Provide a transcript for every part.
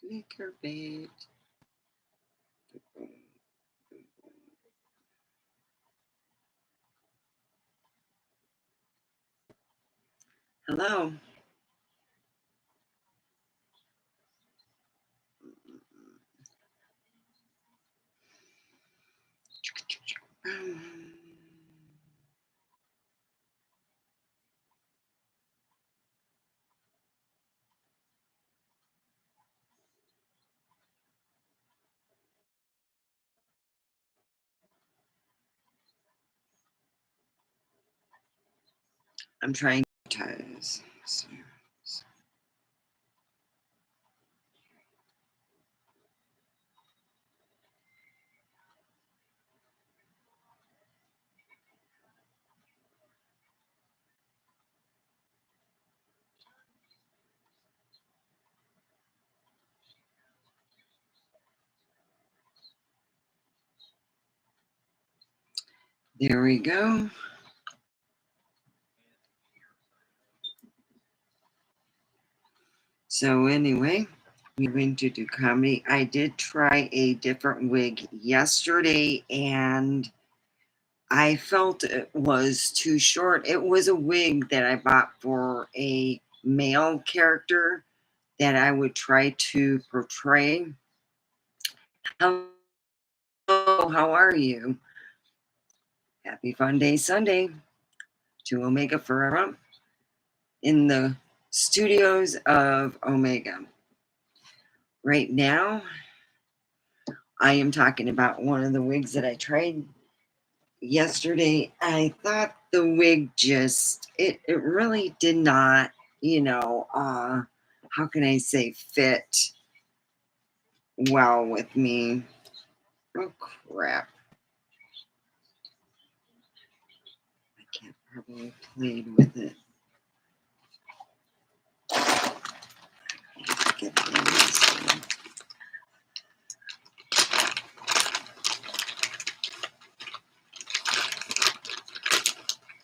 Make her bed. Hello. I'm trying to advertise. There we go. So anyway, we're going to do comedy. I did try a different wig yesterday and I felt it was too short. It was a wig that I bought for a male character that I would try to portray. Hello, how are you? Happy Funday Sunday to Omega Forever in the studios of Omega. Right now, I am talking about one of the wigs that I tried yesterday. I thought the wig just, it really did not, how can I say, fit well with me. Oh, crap. I can't probably play with it. Get this.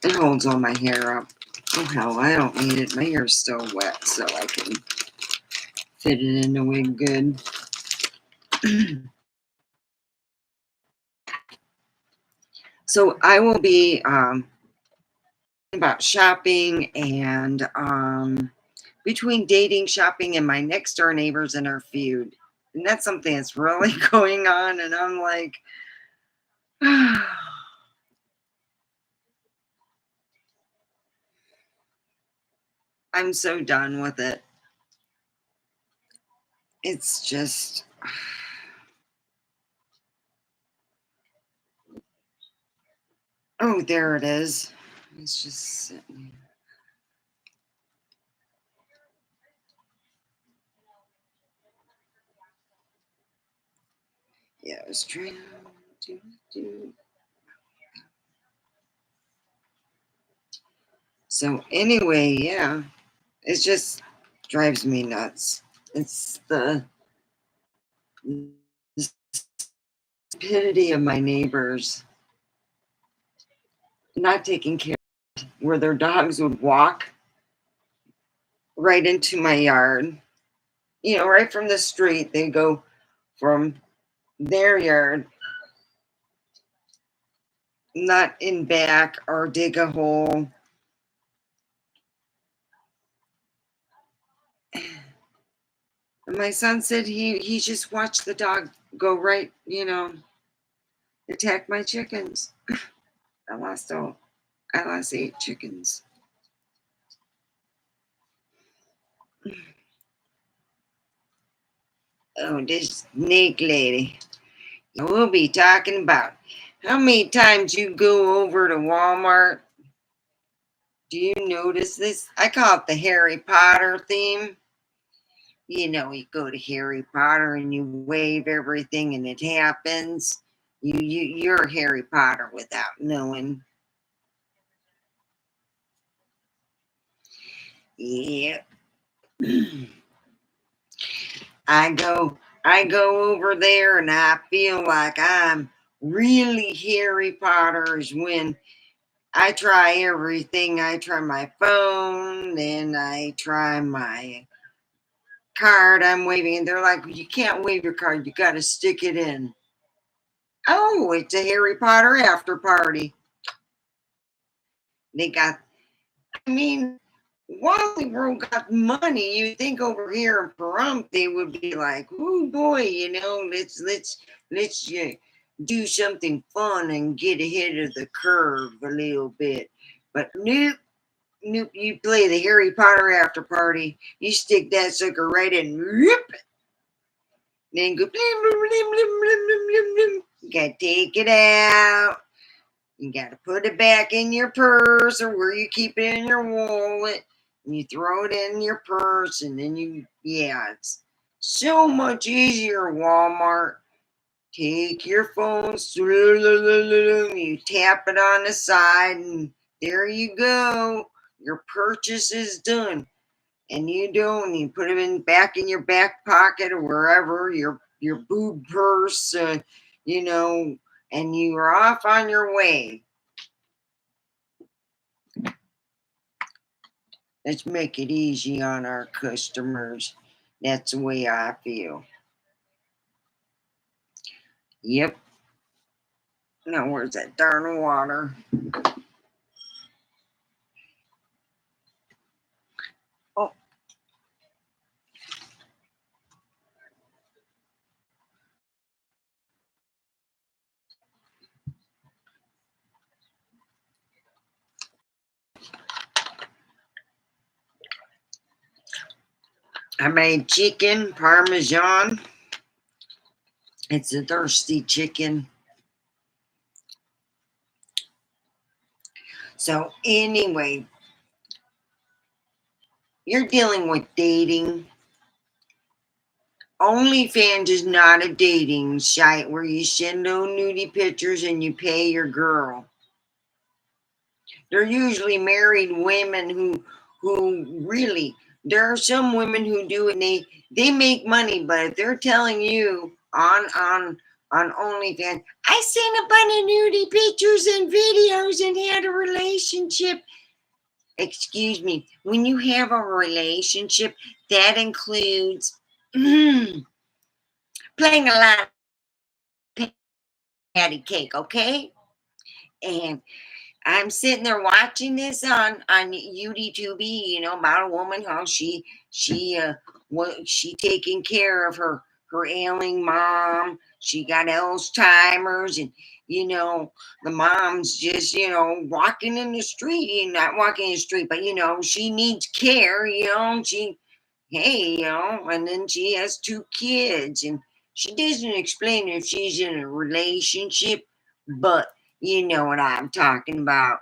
It holds all my hair up. Oh, hell, I don't need it. My hair's still wet, so I can fit it in the wig good. So I will be about shopping and between dating, shopping, and my next door neighbors and our feud. And that's something that's really going on. And I'm like, I'm so done with it. It's just, oh, there it is. It's just sitting here. Yeah, I was trying to do. So anyway, yeah, it just drives me nuts. It's the stupidity of my neighbors not taking care where their dogs would walk right into my yard. Right from the street. They go from their yard, not in back or dig a hole. And my son said he just watched the dog go right, attack my chickens. I lost 8 chickens. Oh, this snake lady. We'll be talking about how many times you go over to Walmart. Do you notice this? I call it the Harry Potter theme. You go to Harry Potter and you wave everything and it happens. You're Harry Potter without knowing. Yeah. I go over there and I feel like I'm really Harry Potter's when I try everything. I try my phone, then I try my card I'm waving. And they're like, you can't wave your card. You got to stick it in. Oh, it's a Harry Potter after party. They got, I mean, Wally World got money. You think over here in Pahrump they would be like, oh boy, let's do something fun and get ahead of the curve a little bit. But nope, nope. You play the Harry Potter after party. You stick that sucker right in, whoop, then go blim blim blim blim blim blim blim blim. You gotta take it out. You got to put it back in your purse or where you keep it in your wallet. And you throw it in your purse and then yeah, it's so much easier, Walmart. Take your phone, you tap it on the side, and there you go. Your purchase is done. And you put it back in your back pocket or wherever, your boob purse, and you are off on your way. Let's make it easy on our customers. That's the way I feel. Yep. Now, where's that darn water? Oh, I made chicken parmesan. It's a thirsty chicken. So, anyway, you're dealing with dating. OnlyFans is not a dating site where you send no nudie pictures and you pay your girl. They're usually married women who really, there are some women who do it and they make money, but if they're telling you on OnlyFans, I sent a bunch of nudie pictures and videos and had a relationship. Excuse me, when you have a relationship, that includes playing a lot of patty cake, okay? And I'm sitting there watching this on YouTube, about a woman how she taking care of her ailing mom. She got Alzheimer's, and the mom's just walking in the street, not walking in the street, but she needs care. She hey, and then she has two kids, and she doesn't explain if she's in a relationship, but you know what I'm talking about.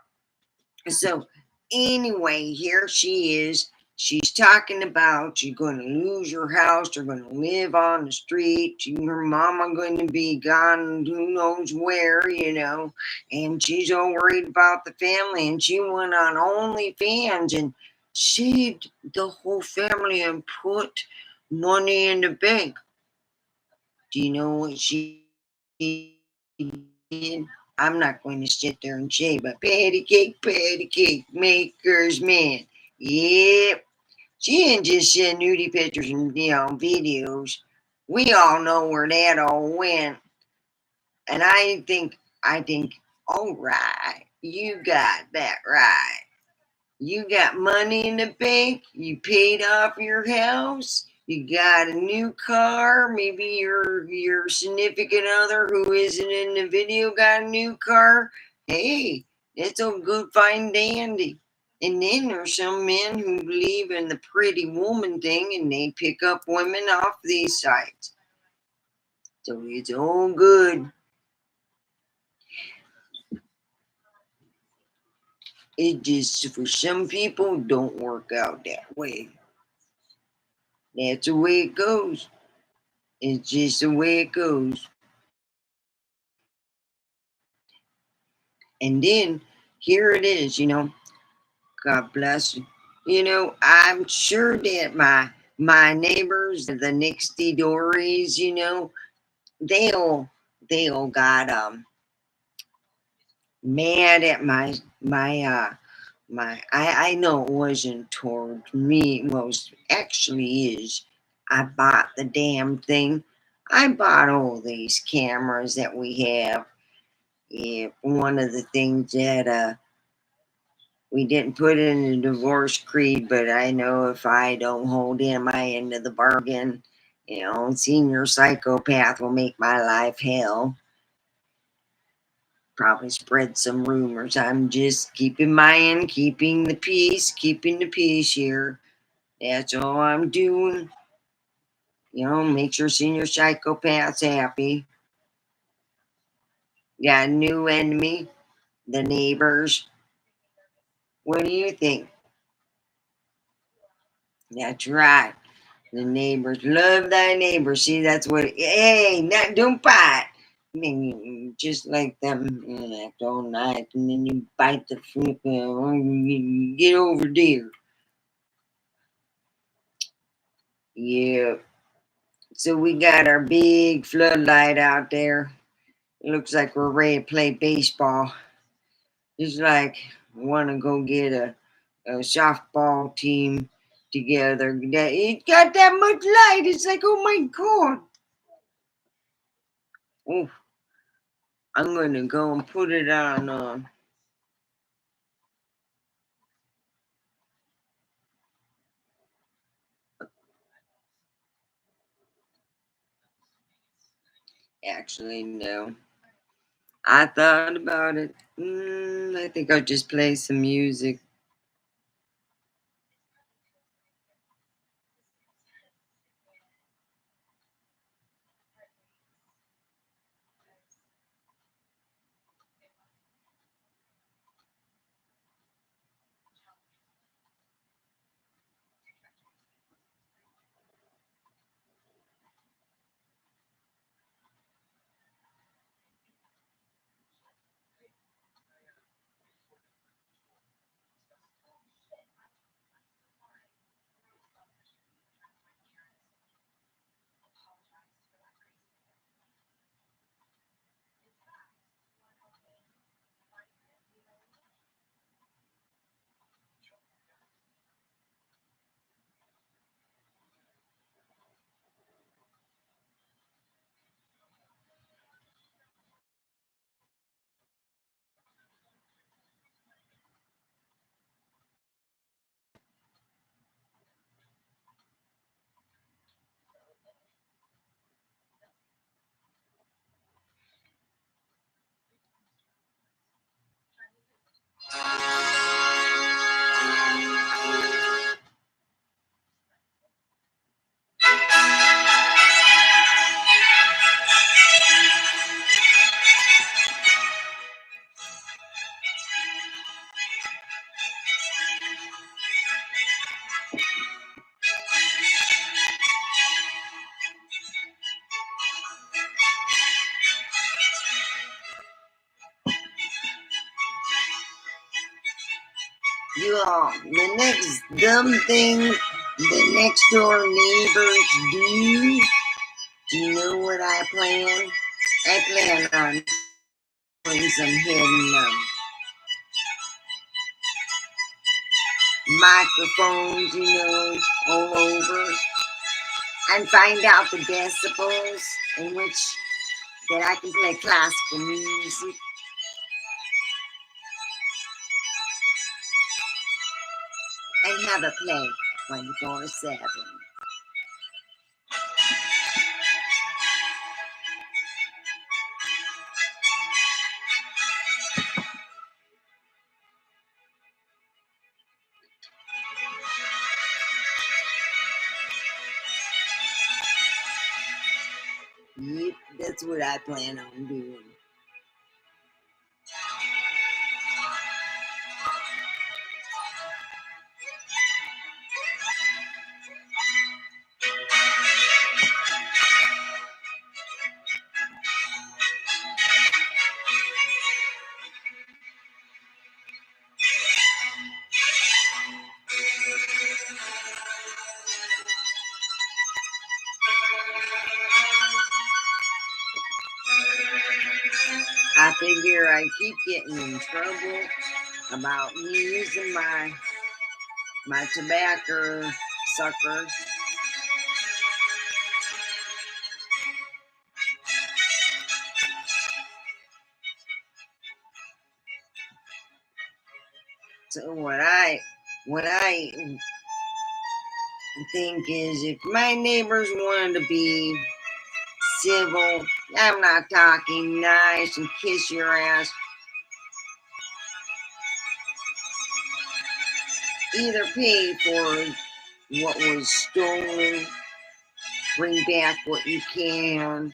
So, anyway, here she is. She's talking about you're going to lose your house. You're going to live on the street. Your mama going to be gone, who knows where. And she's all worried about the family. And she went on OnlyFans and saved the whole family and put money in the bank. Do you know what she did? I'm not going to sit there and say, but patty cake, maker's man. Yep. She didn't just send nudie pictures and videos. We all know where that all went. And I think, all right, you got that right. You got money in the bank. You paid off your house. You got a new car. Maybe your significant other who isn't in the video got a new car. Hey, it's a good fine dandy. And then there's some men who believe in the pretty woman thing and they pick up women off these sites. So it's all good. It just for some people don't work out that way. That's the way it goes. It's just the way it goes. And then here it is. God bless you. I'm sure that my neighbors, the nixty dories, they all got mad at my I know it wasn't toward me. Well, it actually is. I bought the damn thing. I bought all these cameras that we have. Yeah, one of the things that we didn't put in the divorce creed, but I know if I don't hold in my end of the bargain, senior psychopath will make my life hell. Probably spread some rumors. I'm just keeping my end, keeping the peace here. That's all I'm doing. Make sure senior psychopath's happy. Got a new enemy, the neighbors. What do you think? That's right. The neighbors love thy neighbor. See, that's what. Hey, don't bite. I mean, just like them, act all night, and then you bite the fruit. Get over there. Yeah. So we got our big floodlight out there. It looks like we're ready to play baseball. It's like want to go get a softball team together. It got that much light. It's like, oh my god. Oh, I'm gonna go and put it on. Actually, no. I thought about it. I think I'll just play some music. You all, the next dumb thing the next door neighbors do you know what I plan? I plan on putting some hidden microphones, all over, and find out the decibels in which that I can play classical music and have it play 24/7. Yep, that's what I plan on doing. I figure I keep getting in trouble about me using my tobacco sucker So what I think is if my neighbors wanted to be civil, I'm not talking nice and kiss your ass, either pay for what was stolen, bring back what you can,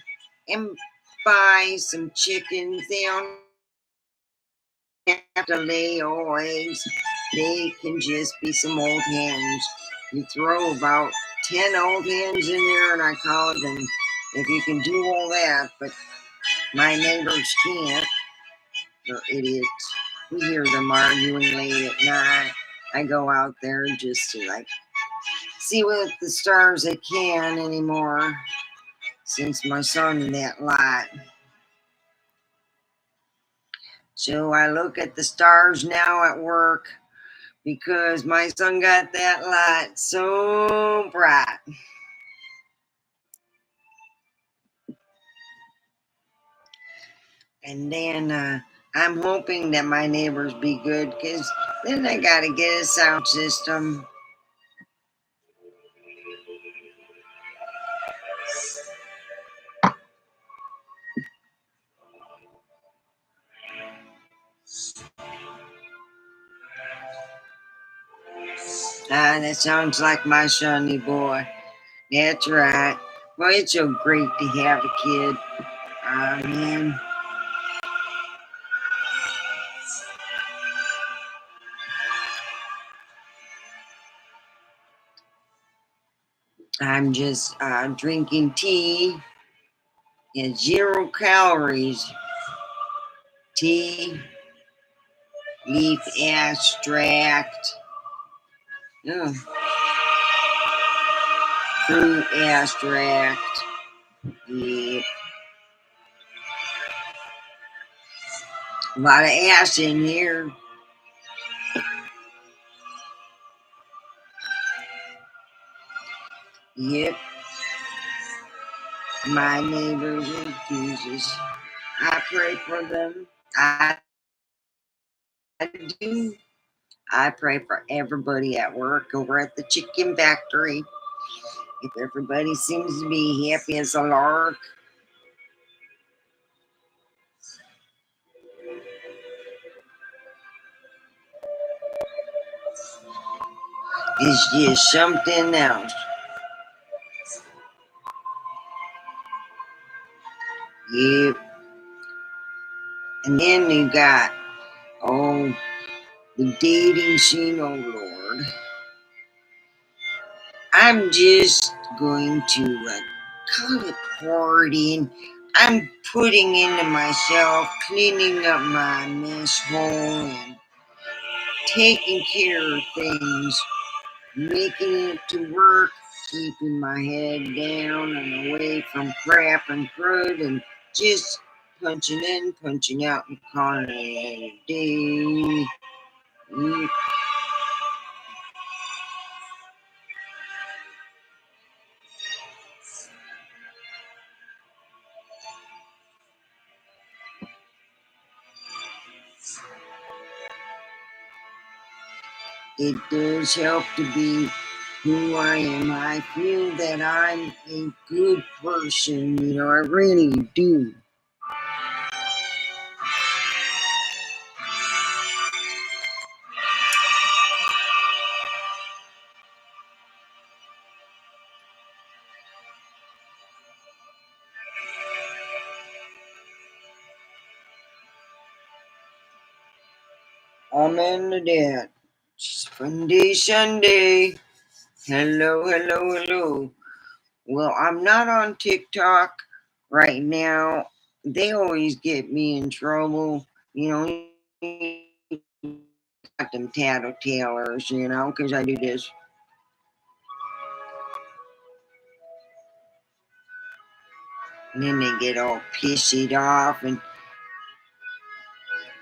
and buy some chickens. They don't have to lay all eggs. They can just be some old hens. You throw about 10 old hens in there, and I call it, and if you can do all that, but my neighbors can't, they're idiots. We hear them arguing late at night. I go out there just to like see what the stars they can anymore since my son in that lot. So I look at the stars now at work because my son got that light so bright. And then I'm hoping that my neighbors be good because then I got to get a sound system. That sounds like my sonny boy. That's right. Well, it's so great to have a kid. Man. I'm just drinking tea and 0 calories. Tea, leaf extract, oh, fruit extract. Yeah, a lot of ash in here. Yep, my neighbors and Jesus. I pray for them. I do. I pray for everybody at work over at the chicken factory. If everybody seems to be happy as a lark, it's just something else. Yep. And then you got, oh, the dating scene, oh Lord. I'm just going to call it partying. I'm putting into myself, cleaning up my mess hole and taking care of things, making it to work, keeping my head down and away from crap and crud, and just punching in, punching out, and calling it a day. Yep. It does help to be who I am. I feel that I'm a good person, I really do. Amen to that. It's Funday Sunday. Hello, hello, hello. Well, I'm not on TikTok right now. They always get me in trouble. Got them tattletales, because I do this. And then they get all pissed off and,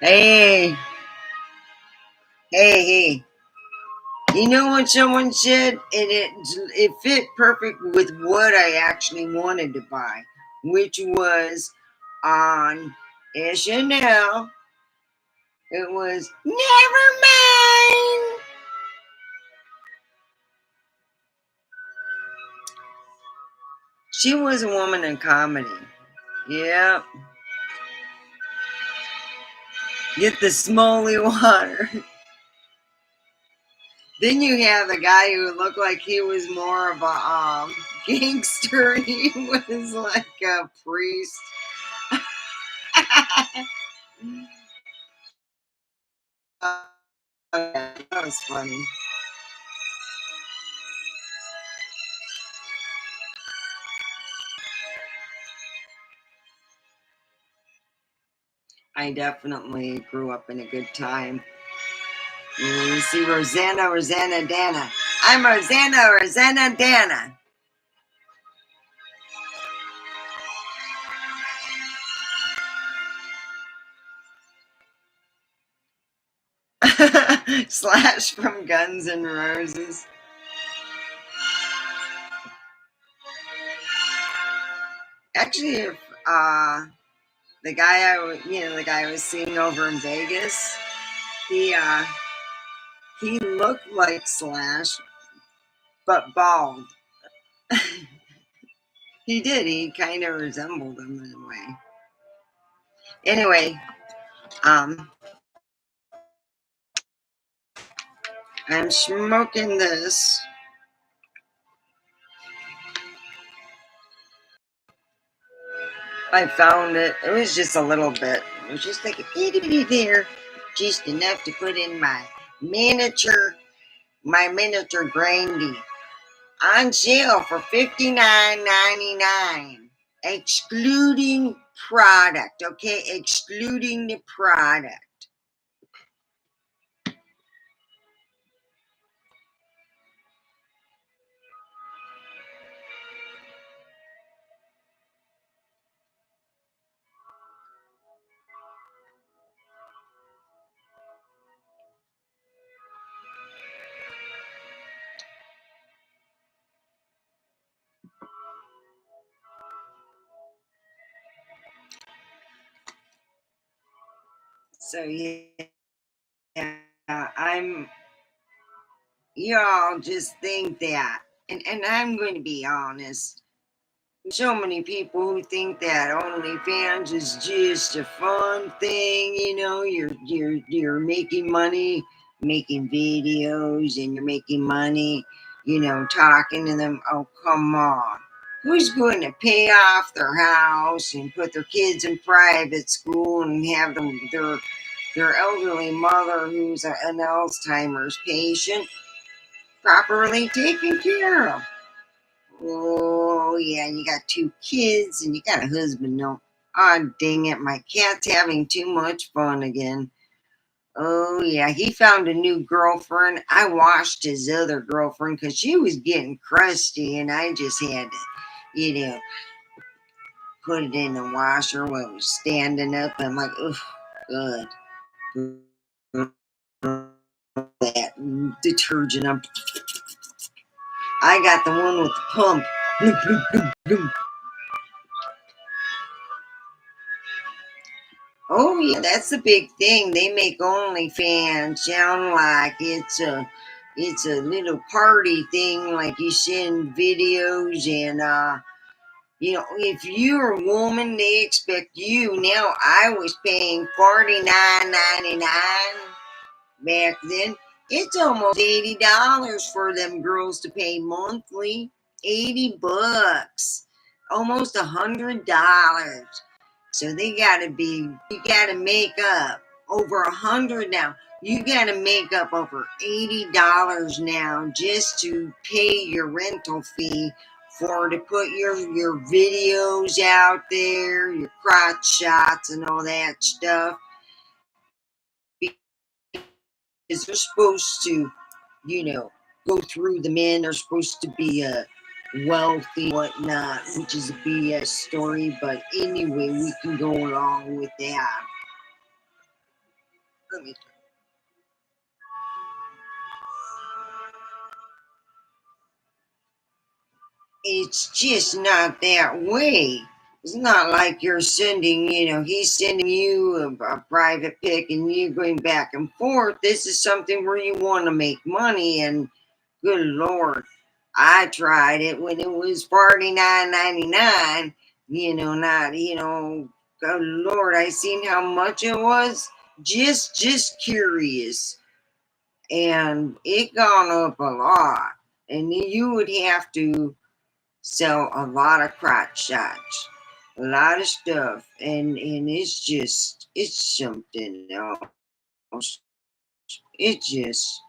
hey, hey. You know what someone said? And it fit perfect with what I actually wanted to buy, which was on SNL. It was never mind. She was a woman in comedy. Yep. Get the smoly water. Then you have the guy who looked like he was more of a gangster. He was like a priest. That was funny. I definitely grew up in a good time. You see Rosanna Dana. I'm Rosanna Dana. Slash from Guns N' Roses. Actually, if the guy the guy I was seeing over in Vegas, he uh, he looked like Slash, but bald. He did. He kind of resembled him in a way. Anyway, um, I'm smoking this. I found it. It was just a little bit. It was just like a itty bitty there, just enough to put in miniature, my miniature grandy. On sale for $59.99, excluding product. Okay, excluding the product. So yeah, I'm. Y'all just think that, and I'm going to be honest. So many people who think that OnlyFans is just a fun thing, you're making money, making videos, and you're making money, talking to them. Oh, come on. Who's going to pay off their house and put their kids in private school and have their elderly mother who's an Alzheimer's patient properly taken care of? Oh, yeah, and you got two kids and you got a husband. No, oh, dang it, my cat's having too much fun again. Oh, yeah, he found a new girlfriend. I washed his other girlfriend because she was getting crusty, and I just had to, put it in the washer while I was standing up. I'm like, oh, good. That detergent. I got the one with the pump. Oh yeah, that's the big thing. They make OnlyFans sound like it's a little party thing, like you send videos and if you're a woman, they expect you. Now I was paying $49.99 back then. It's almost $80 for them girls to pay monthly. $80, almost $100. So you gotta make up over 100 now. You gotta make up over $80 now just to pay your rental fee to put your videos out there, your crotch shots and all that stuff. Because they're supposed to, you know, go through the men are supposed to be wealthy, whatnot, which is a BS story. But anyway, we can go along with that. Let me It's just not that way. It's not like you're sending, he's sending you a private pic and you going back and forth. This is something where you want to make money. And good Lord, I tried it when it was $49.99. Not, good Lord, I seen how much it was. Just curious. And it gone up a lot. And you would have to sell a lot of crotch shots, a lot of stuff, and it's something else. It's just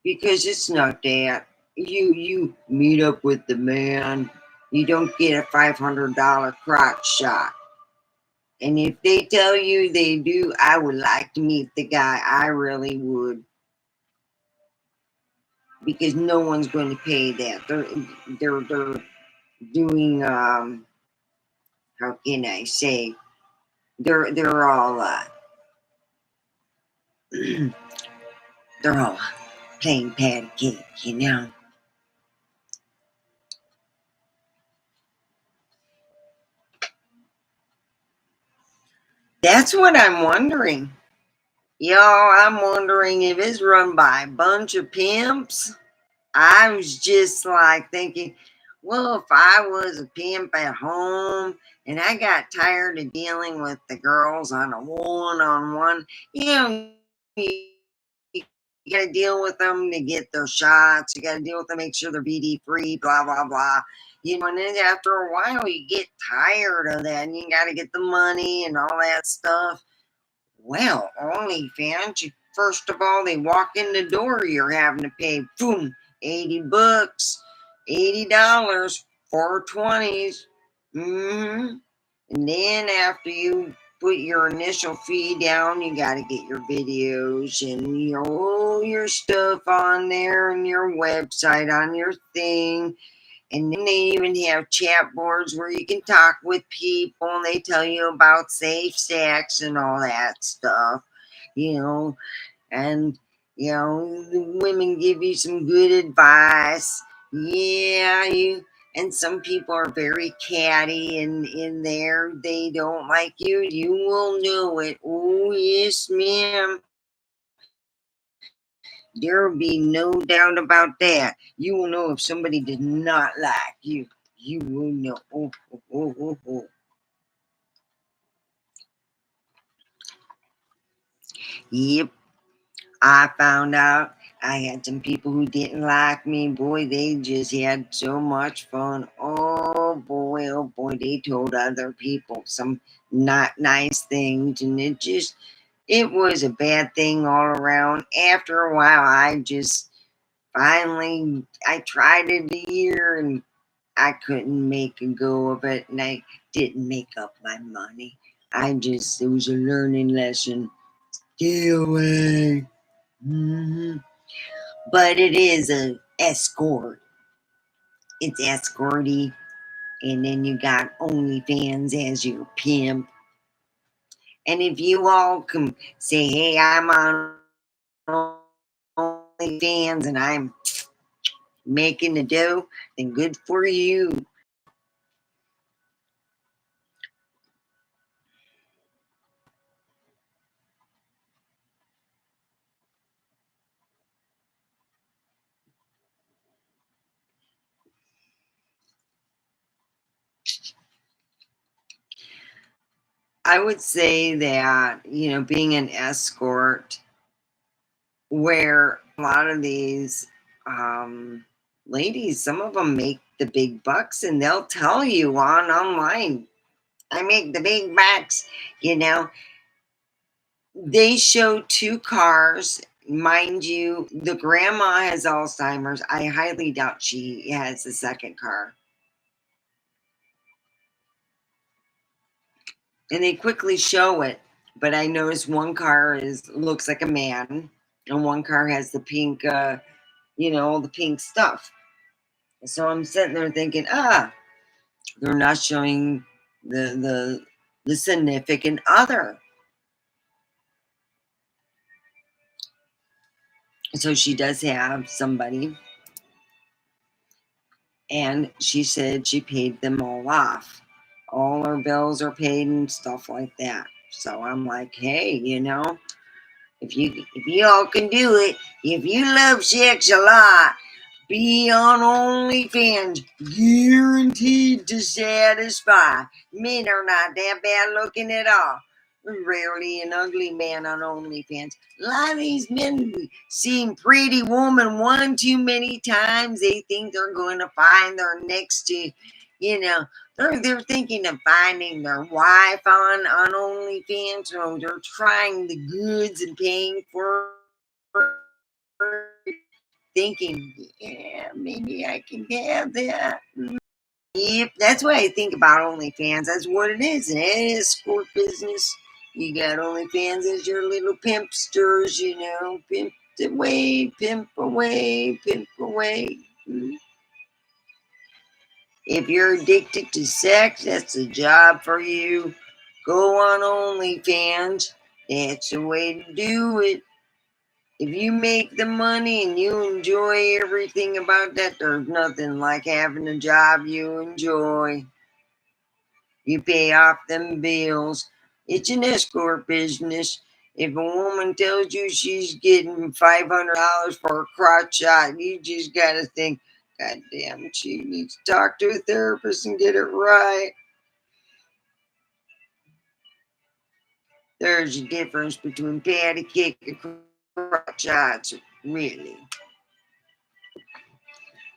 because it's not that you meet up with the man, you don't get a $500 crotch shot. And if they tell you they do, I would like to meet the guy. I really would, because no one's going to pay that. They're doing how can I say, they're all they're all playing patty cake. That's what I'm wondering. Y'all, I'm wondering if it's run by a bunch of pimps. I was just like thinking, well, if I was a pimp at home and I got tired of dealing with the girls on a one-on-one, you, you got to deal with them to get their shots. You got to deal with them, make sure they're BD free, blah, blah, blah. And then after a while, you get tired of that and you got to get the money and all that stuff. Well, OnlyFans, first of all, they walk in the door, you're having to pay, boom, 80 bucks, $80, 420s. Mm-hmm. And then after you put your initial fee down, you got to get your videos and your stuff on there and your website on your thing. And then they even have chat boards where you can talk with people and they tell you about safe sex and all that stuff, you know. And, the women give you some good advice. Yeah, and some people are very catty and in there. They don't like you. You will know it. Oh, yes, ma'am. There will be no doubt about that. You will know if somebody did not like you. You will know. Oh, oh, oh, oh, oh. Yep, I found out I had some people who didn't like me. Boy, they just had so much fun. Oh boy, they told other people some not nice things, and it was a bad thing all around. After a while, I tried it a year and I couldn't make a go of it, and I didn't make up my money. It was a learning lesson. Stay away. Hmm. But it is a escort. It's escorty, and then you got OnlyFans as your pimp. And if you all can say, "Hey, I'm on OnlyFans and I'm making the dough," then good for you. I would say that, being an escort, where a lot of these ladies, some of them make the big bucks and they'll tell you online, I make the big bucks, you know. They show two cars. Mind you, the grandma has Alzheimer's. I highly doubt she has the second car. And they quickly show it, but I noticed one car looks like a man, and one car has the pink, all the pink stuff. So I'm sitting there thinking, they're not showing the significant other. So she does have somebody, and she said she paid them all off all our bills are paid and stuff like that. So I'm like, hey, if you all can do it, if you love sex a lot, be on OnlyFans, guaranteed to satisfy. Men are not that bad looking at all. Rarely an ugly man on OnlyFans. A lot of these men seen Pretty Woman one too many times. They think they're going to find their next to, you know, they're thinking of finding their wife on OnlyFans. So they're trying the goods and paying for it, thinking, yeah, maybe I can have that. Yep, that's what I think about OnlyFans. That's what it is. It is escort business. You got OnlyFans as your little pimpsters, pimp away, pimp away, pimp away. If you're addicted to sex, that's a job for you. Go on OnlyFans. That's the way to do it. If you make the money and you enjoy everything about that, there's nothing like having a job you enjoy. You pay off them bills. It's an escort business. If a woman tells you she's getting $500 for a crotch shot, you just gotta think, God damn, she needs to talk to a therapist and get it right. There's a difference between patty cake and crotch shots, really.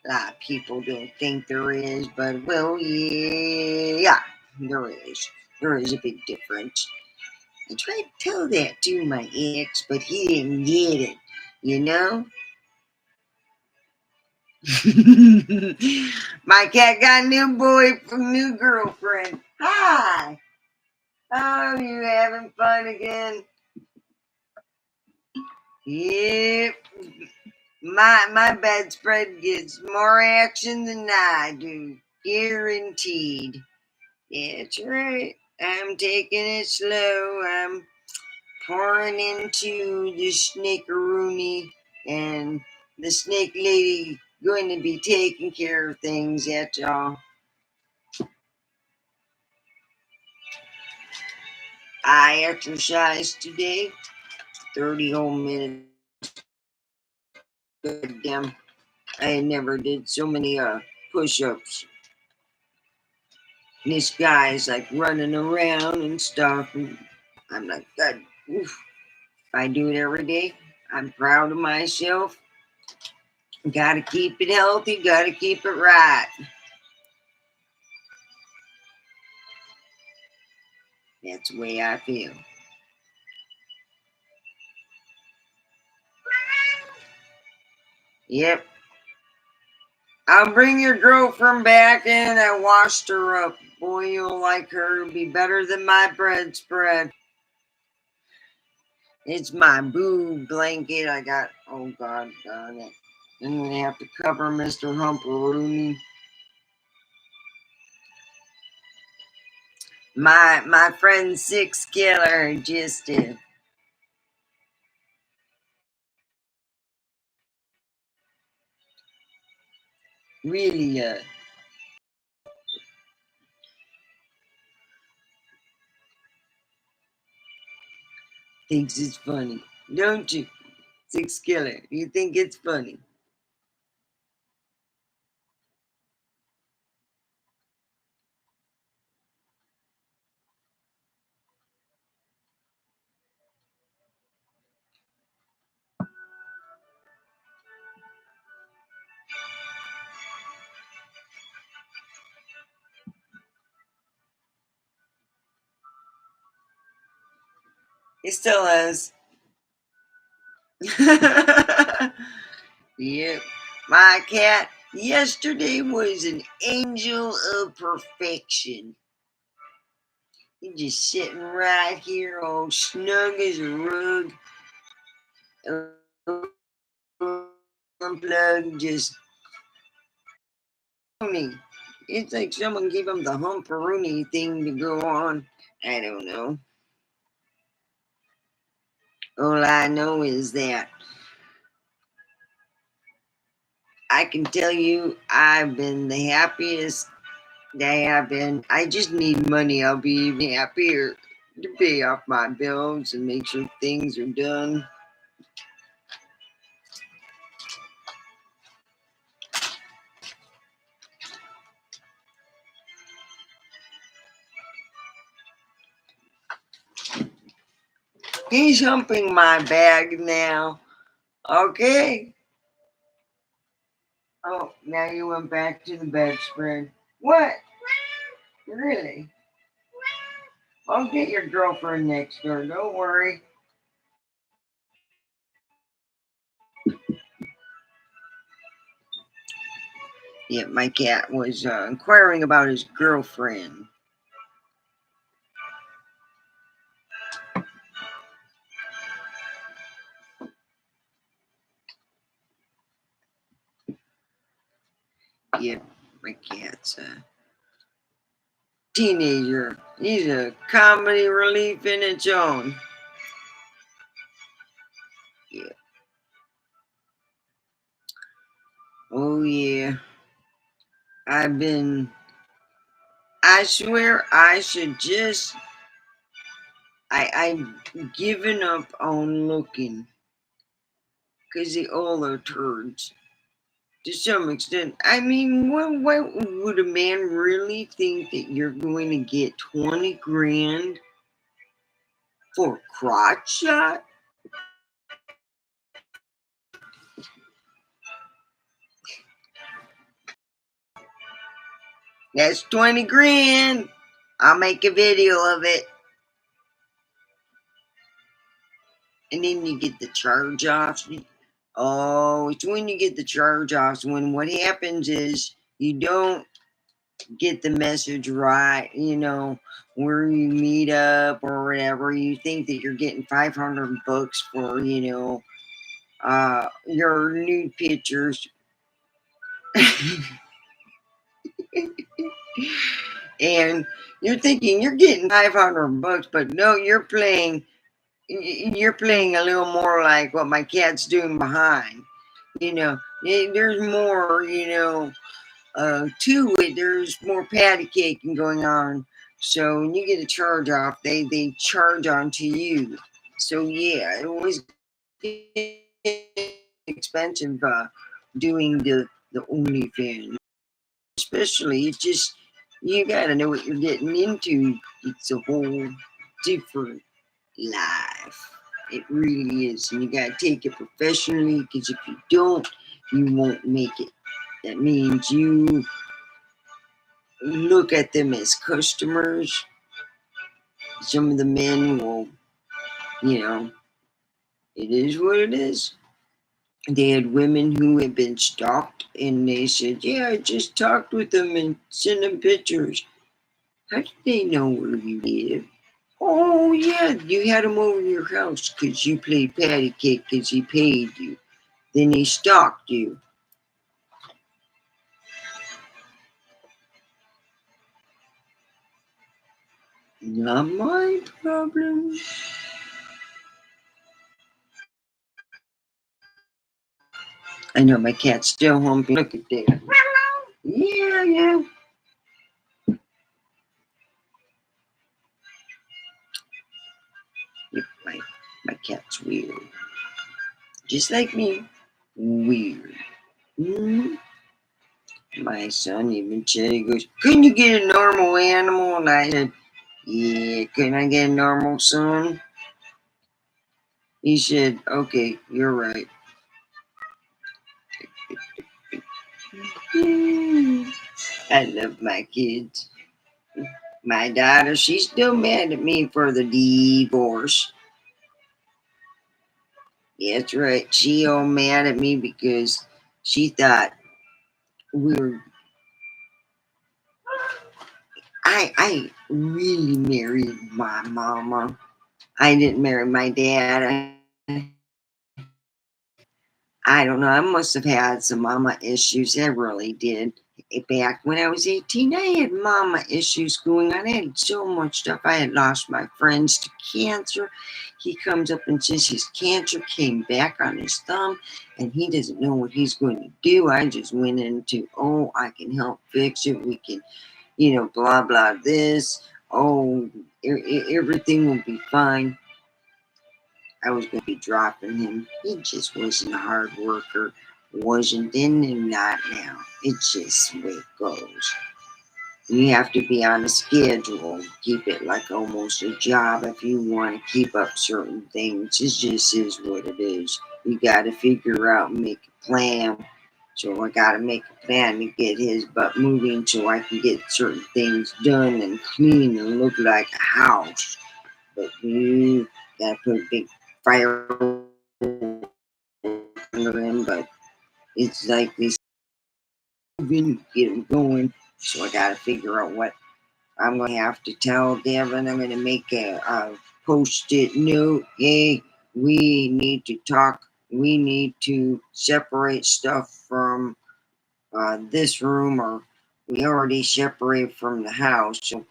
A lot of people don't think there is, but well, yeah, there is. There is a big difference. I tried to tell that to my ex, but he didn't get it, you know? My cat got a new girlfriend. Hi. Oh, you having fun again? Yep. My bedspread gets more action than I do. Guaranteed. That's right. I'm taking it slow. I'm pouring into the snakeroony, and the snake lady going to be taking care of things. That's all. I exercised today, 30 whole minutes. God damn, I never did so many push-ups. This guy's like running around and stuff, and I'm like, God, oof. If I do it every day, I'm proud of myself. Gotta keep it healthy, gotta keep it right. That's the way I feel. Yep. I'll bring your girlfriend back in. I washed her up. Boy, you'll like her. It'll be better than my bread spread. It's my boo blanket. I got, oh God darn it. I'm going to have to cover Mr. Humperoonie. My friend Six Killer just really thinks it's funny. Don't you? Six Killer, you think it's funny? It still is. Yep. My cat yesterday was an angel of perfection. He's just sitting right here, all snug as a rug, unplugged, just me. It's like someone gave him the humperoonie thing to go on. I don't know. All I know is that I can tell you I've been the happiest They have been. I just need money. I'll be even happier to pay off my bills and make sure things are done. He's humping my bag now. Okay. Oh, now you went back to the bedspread. What? Really? I'll get your girlfriend next door. Don't worry. Yeah, my cat was inquiring about his girlfriend. Yeah, my cat's a teenager. He's a comedy relief in its own. Yeah. Oh, yeah. I've been. I swear I should just. I've given up on looking because they all are turds. To some extent. I mean, what would a man really think that you're going to get 20 grand for a crotch shot? That's 20 grand. I'll make a video of it. And then you get the charge offs. Oh, it's when you get the charge offs. When what happens is you don't get the message right, where you meet up or whatever. You think that you're getting 500 bucks for, your nude pictures. And you're thinking you're getting 500 bucks, but no, you're playing a little more like what my cat's doing behind. There's more, to it. There's more patty caking going on. So when you get a charge off, they charge onto you. So yeah, it always gets expensive doing the OnlyFans. Especially, it's just you gotta know what you're getting into. It's a whole different life. It really is, and you gotta take it professionally. Because if you don't, you won't make it. That means you look at them as customers. Some of the men will, you know, it is what it is. They had women who had been stalked, and they said, "Yeah, I just talked with them and sent them pictures." How did they know where you live? Oh, yeah, you had him over your house because you played patty cake because he paid you. Then he stalked you. Not my problem. I know my cat's still humping. Look at that. Yeah, yeah. Yep, my cat's weird. Just like me. Weird. Mm. My son even said, he goes, "Couldn't you get a normal animal?" And I said, "Yeah, can I get a normal son?" He said, "Okay, you're right." Mm. I love my kids. My daughter, she's still mad at me for the divorce. Yeah, that's right. She all mad at me because she thought we were. I really married my mama. I didn't marry my dad. I don't know. I must have had some mama issues. I really did. Back when I was 18, I had mama issues going on. I had so much stuff. I had lost my friends to cancer. He comes up and says his cancer came back on his thumb and he doesn't know what he's going to do. I just went into, oh, I can help fix it. We can, blah, blah, this. Oh, everything will be fine. I was going to be dropping him. He just wasn't a hard worker. Wasn't then and not now. It's just the way it goes. You have to be on a schedule. Keep it like almost a job if you want to keep up certain things. It just is what it is. You got to figure out and make a plan. So I got to make a plan to get his butt moving so I can get certain things done and clean and look like a house. But you got to put a big fire under him. But it's like this moving, get him going. So I got to figure out what I'm going to have to tell Devin. I'm going to make a post-it note. Hey, we need to talk. We need to separate stuff from this room, or we already separate from the house. So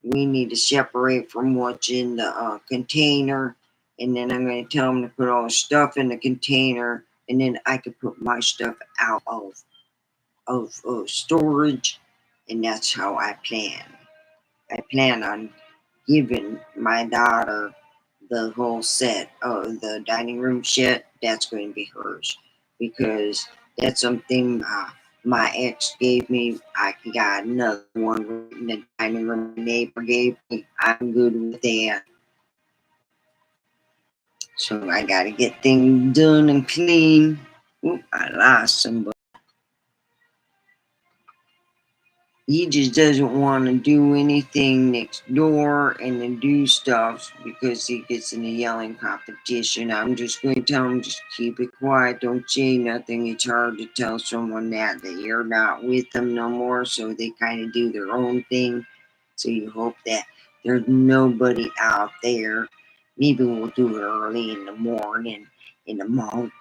we need to separate from what's in the container. And then I'm going to tell them to put all the stuff in the container. And then I can put my stuff out of storage. And that's how I plan. I plan on giving my daughter the whole set of the dining room set. That's going to be hers because that's something my ex gave me. I got another one in the dining room my neighbor gave me. I'm good with that. So I got to get things done and clean. Oop, I lost somebody. He just doesn't want to do anything next door and then do stuff because he gets in a yelling competition. I'm just going to tell him, just keep it quiet. Don't say nothing. It's hard to tell someone that you're not with them no more, so they kind of do their own thing. So you hope that there's nobody out there. Maybe we'll do it early in the morning in the month.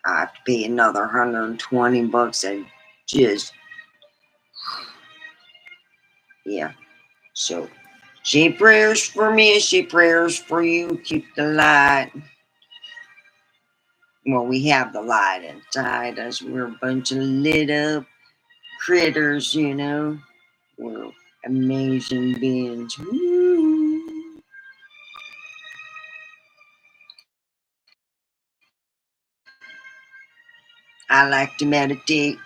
I have to pay another $120 and just, yeah. So, say prayers for me, say prayers for you. Keep the light. Well, we have the light inside us. We're a bunch of lit up critters. We're amazing beings. Woo. I like to meditate.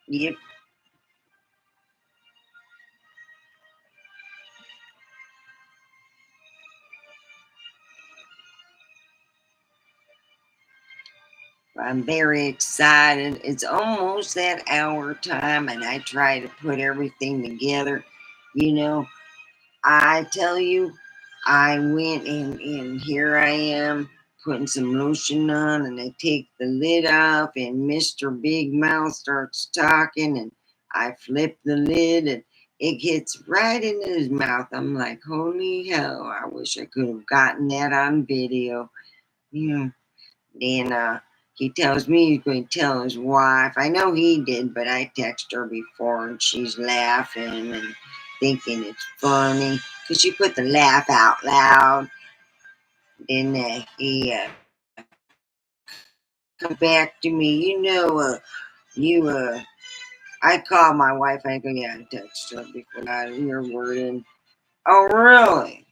Yep. I'm very excited. It's almost that hour time, and I try to put everything together. You know, I tell you, I went and here I am putting some lotion on, and I take the lid off, and Mr. Big Mouth starts talking, and I flip the lid, and it gets right into his mouth. I'm like, holy hell! I wish I could have gotten that on video. Yeah. Then he tells me he's going to tell his wife. I know he did, but I text her before and she's laughing and thinking it's funny because she put the laugh out loud. Then he come back to me. You I call my wife. I go, yeah, I text her before I hear word in. Oh, really?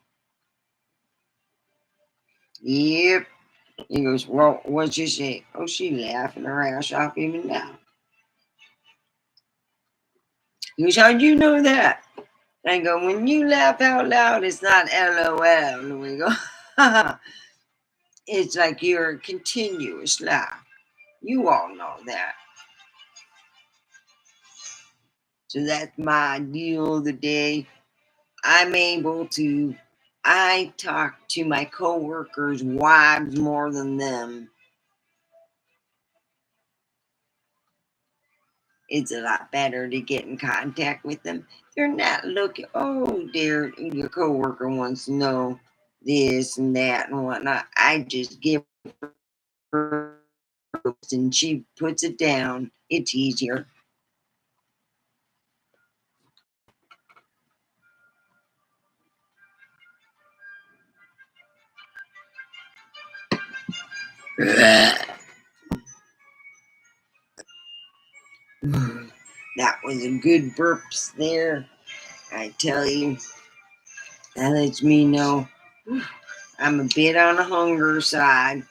Yep. He goes, well, what'd you say? Oh, she laughing her ass off even now. He goes, how'd you know that? I go, when you laugh out loud, it's not LOL. And we go, it's like you're a continuous laugh. You all know that. So that's my deal of the day. I'm able to, I talk to my coworkers' wives more than them. It's a lot better to get in contact with them. They're not looking, oh, dear, your coworker wants to know this and that and whatnot. I just give her and she puts it down. It's easier. That was a good burps there. I tell you, that lets me know I'm a bit on the hunger side.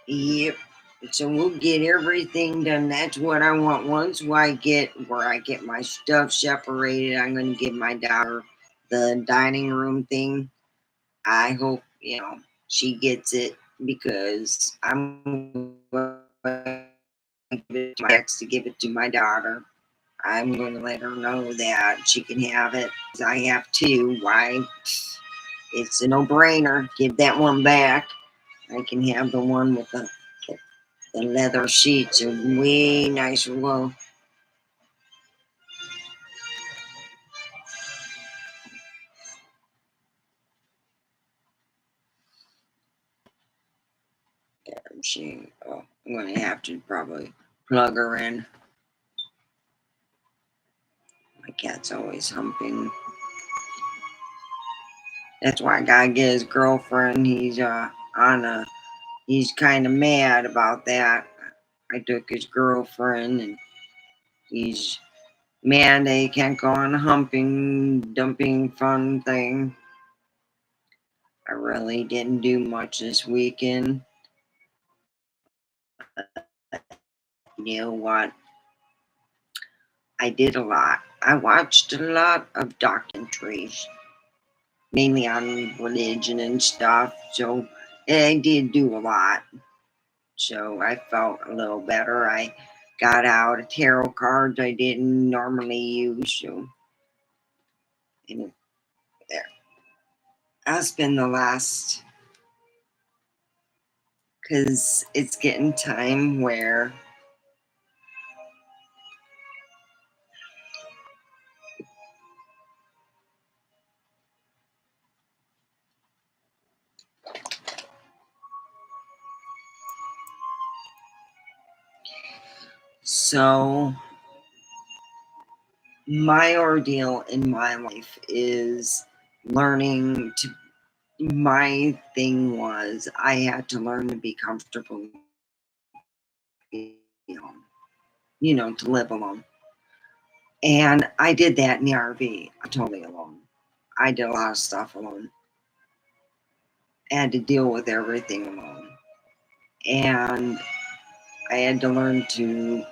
Yep. So we'll get everything done. That's what I want. Once I get where I get my stuff separated, I'm going to give my daughter the dining room thing. I hope, she gets it because I'm going to give it to my ex to give it to my daughter. I'm going to let her know that she can have it. I have two. Why? It's a no-brainer. Give that one back. I can have the one with the leather sheets are way nicer. Well, I'm going to have to probably plug her in. My cat's always humping. That's why I gotta get his girlfriend. He's kind of mad about that. I took his girlfriend, and he's mad they can't go on a humping, dumping fun thing. I really didn't do much this weekend. You know what? I did a lot. I watched a lot of documentaries, mainly on religion and stuff. So I did do a lot. So I felt a little better. I got out a tarot cards I didn't normally use. So and there. I'll spend the last, because it's getting time where so my ordeal in my life is learning to my thing was I had to learn to be comfortable, to live alone. And I did that in the RV. I'm totally alone. I did a lot of stuff alone. I had to deal with everything alone. And I had to learn to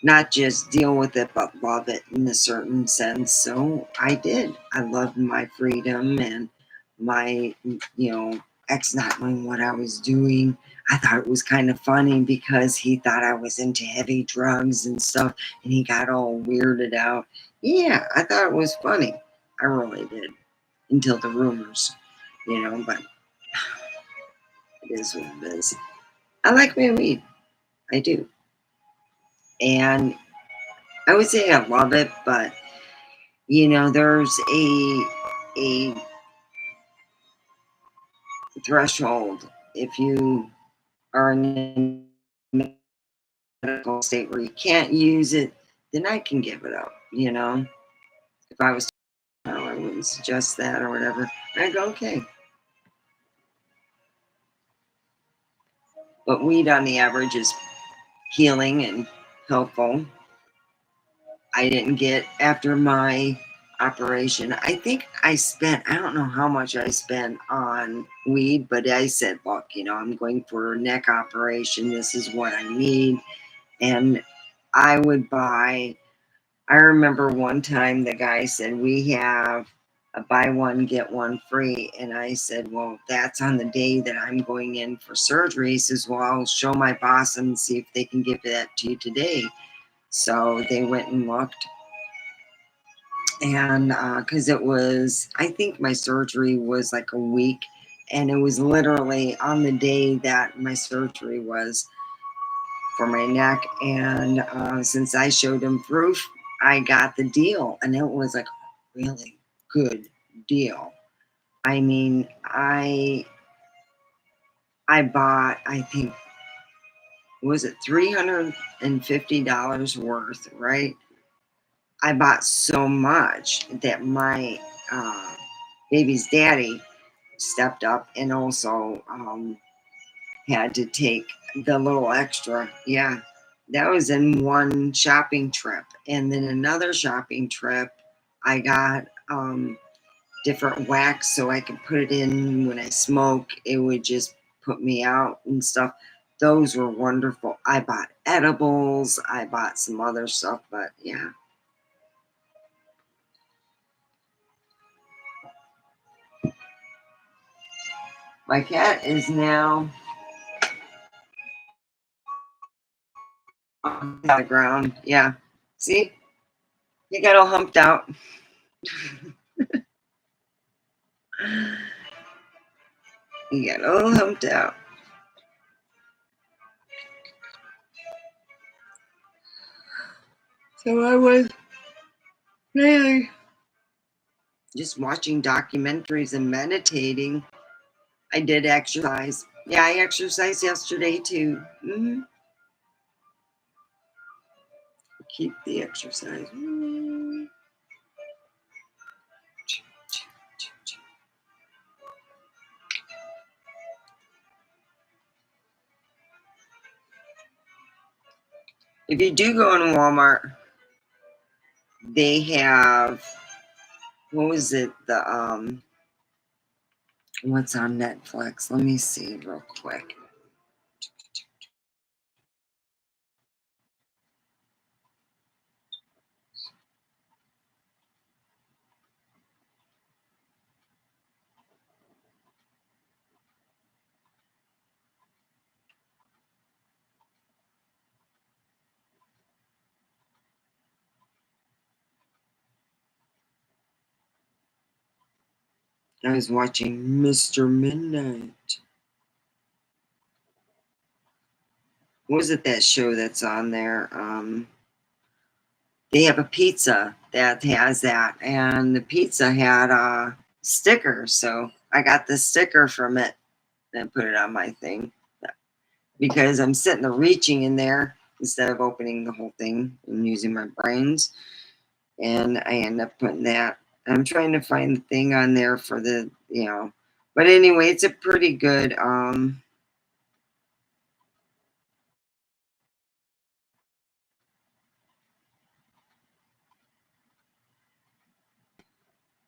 not just deal with it, but love it in a certain sense. So I did. I loved my freedom and my, ex not knowing what I was doing. I thought it was kind of funny because he thought I was into heavy drugs and stuff, and he got all weirded out. Yeah, I thought it was funny. I really did until the rumors, but it is what it is. I like my weed. I do. And I would say I love it, but there's a threshold. If you are in a medical state where you can't use it, then I can give it up. If I was, I wouldn't suggest that or whatever. I'd go okay. But weed on the average is healing and helpful. I didn't get after my operation. I think I don't know how much I spent on weed, but I said, look, I'm going for a neck operation. This is what I need. And I would buy, I remember one time the guy said, we have a buy one, get one free. And I said, well, that's on the day that I'm going in for surgery. He says, well, I'll show my boss and see if they can give that to you today. So they went and looked, and because I think my surgery was like a week, and it was literally on the day that my surgery was for my neck. And since I showed him proof, I got the deal, and it was like a really good deal. I mean, I bought, I think, was it $350 worth, right? I bought so much that my uh, baby's daddy stepped up and also had to take the little extra. Yeah, that was in one shopping trip. And then another shopping trip, I got different wax so I could put it in when I smoke. It would just put me out and stuff. Those were wonderful. I bought edibles. I bought some other stuff, but yeah. My cat is now on the ground. Yeah. See? He got all humped out. He got all humped out. So I was really just watching documentaries and meditating. I did exercise. Yeah, I exercised yesterday too. Keep the exercise. If you do go in Walmart, they have, what was it? The what's on Netflix? Let me see real quick. I was watching Mr. Midnight. What was it, that show that's on there? They have a pizza that has that, and the pizza had a sticker, so I got the sticker from it and put it on my thing because I'm sitting there reaching in there instead of opening the whole thing and using my brains, and I end up putting that. I'm trying to find the thing on there for the. But anyway, it's a pretty good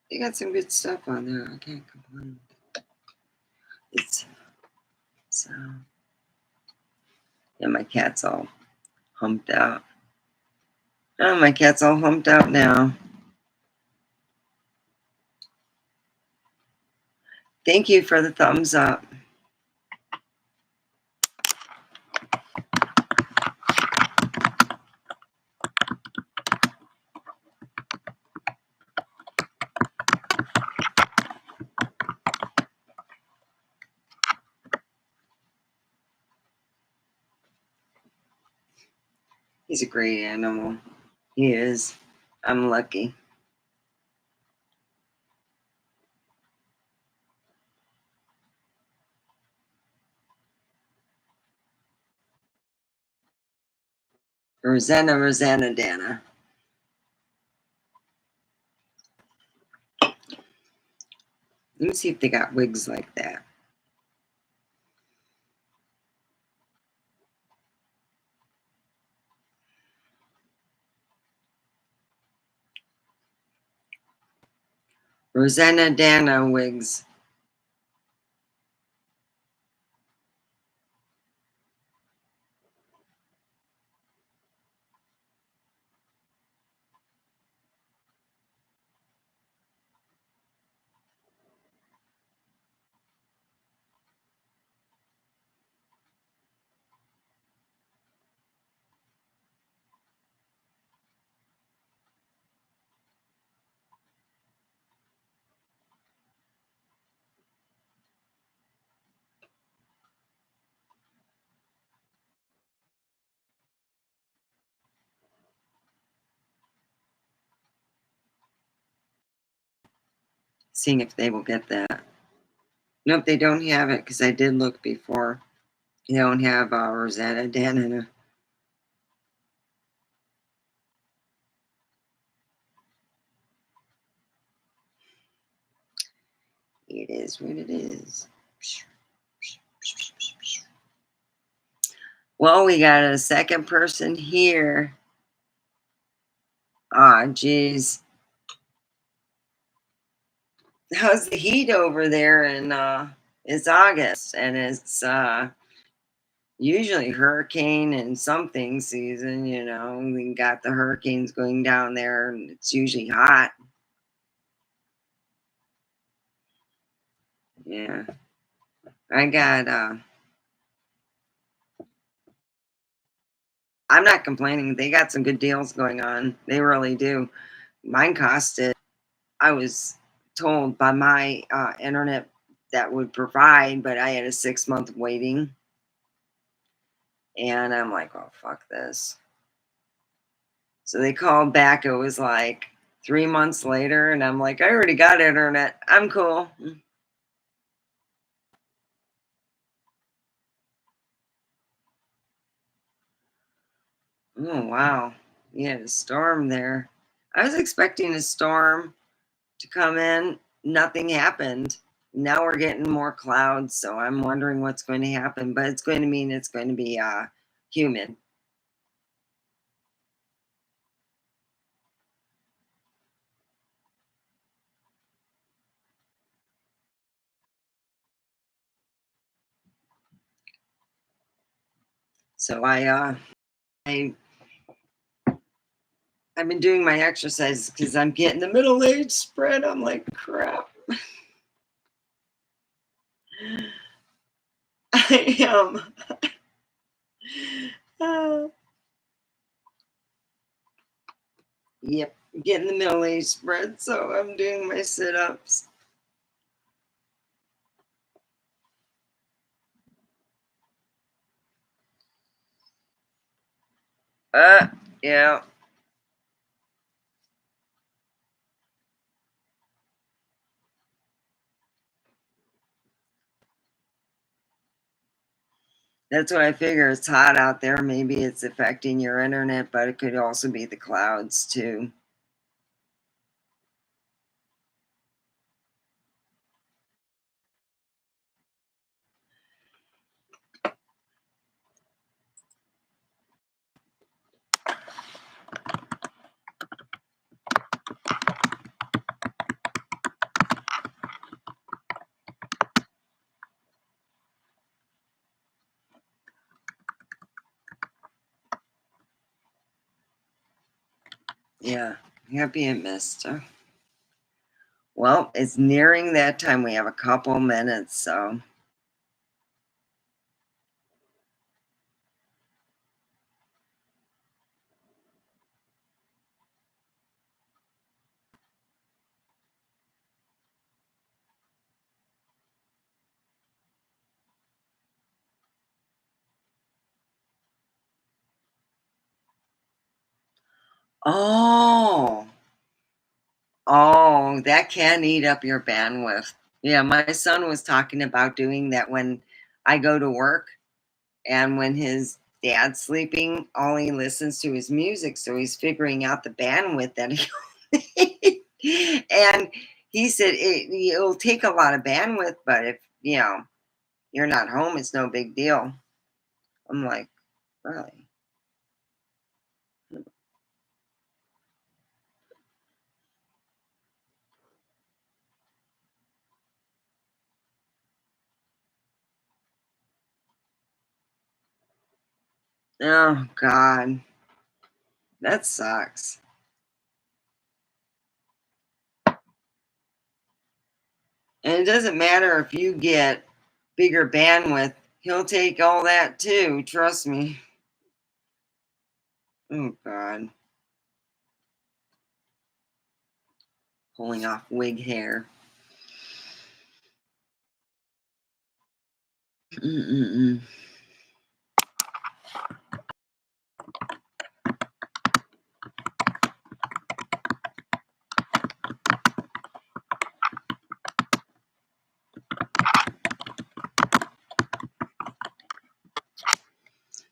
they got some good stuff on there. I can't complain. It's so yeah, my cat's all humped out. Oh, my cat's all humped out now. Thank you for the thumbs up. He's a great animal. He is. I'm lucky. Rosanna, Dana. Let me see if they got wigs like that. Rosanna Dana wigs. Seeing if they will get that. Nope, they don't have it because I did look before. They don't have Rosanna Dana. It is what it is. Well, we got a second person here. Ah, geez. How's the heat over there? And it's August and it's usually hurricane and something season, you know. We got the hurricanes going down there and it's usually hot. Yeah. I got I'm not complaining. They got some good deals going on. They really do. Mine costed, I was told by my internet that would provide, but I had a 6 month waiting. And I'm like, oh, fuck this. So they called back. It was like 3 months later. And I'm like, I already got internet. I'm cool. Oh, wow. You had a storm there. I was expecting a storm to come in. Nothing happened. Now we're getting more clouds. So I'm wondering what's going to happen. But it's going to mean it's going to be humid. So I I've been doing my exercises because I'm getting the middle age spread. I'm like, crap. I am. Uh, yep, getting the middle age spread. So I'm doing my sit ups. Uh, yeah, that's what I figure. It's hot out there. Maybe it's affecting your internet, but it could also be the clouds too. Yeah, happy it missed. Well, it's nearing that time. We have a couple minutes, so. Oh, oh, that can eat up your bandwidth. Yeah, my son was talking about doing that when I go to work and when his dad's sleeping, all he listens to is music. So he's figuring out the bandwidth that he and he said it'll take a lot of bandwidth, but if you're not home, it's no big deal. I'm like, really? Oh God, that sucks. And it doesn't matter if you get bigger bandwidth, he'll take all that too, trust me. Oh God. Pulling off wig hair. Mm-mm-mm.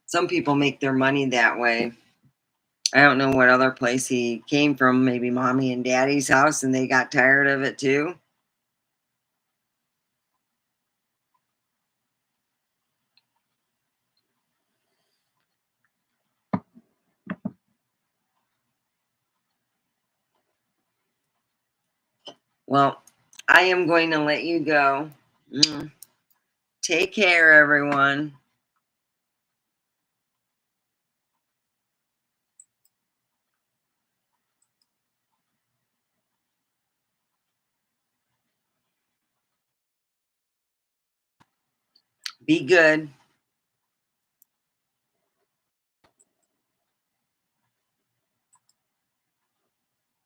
Some people make their money that way. I don't know what other place he came from, maybe mommy and daddy's house, and they got tired of it too. Well, I am going to let you go. Mm. Take care, everyone. Be good.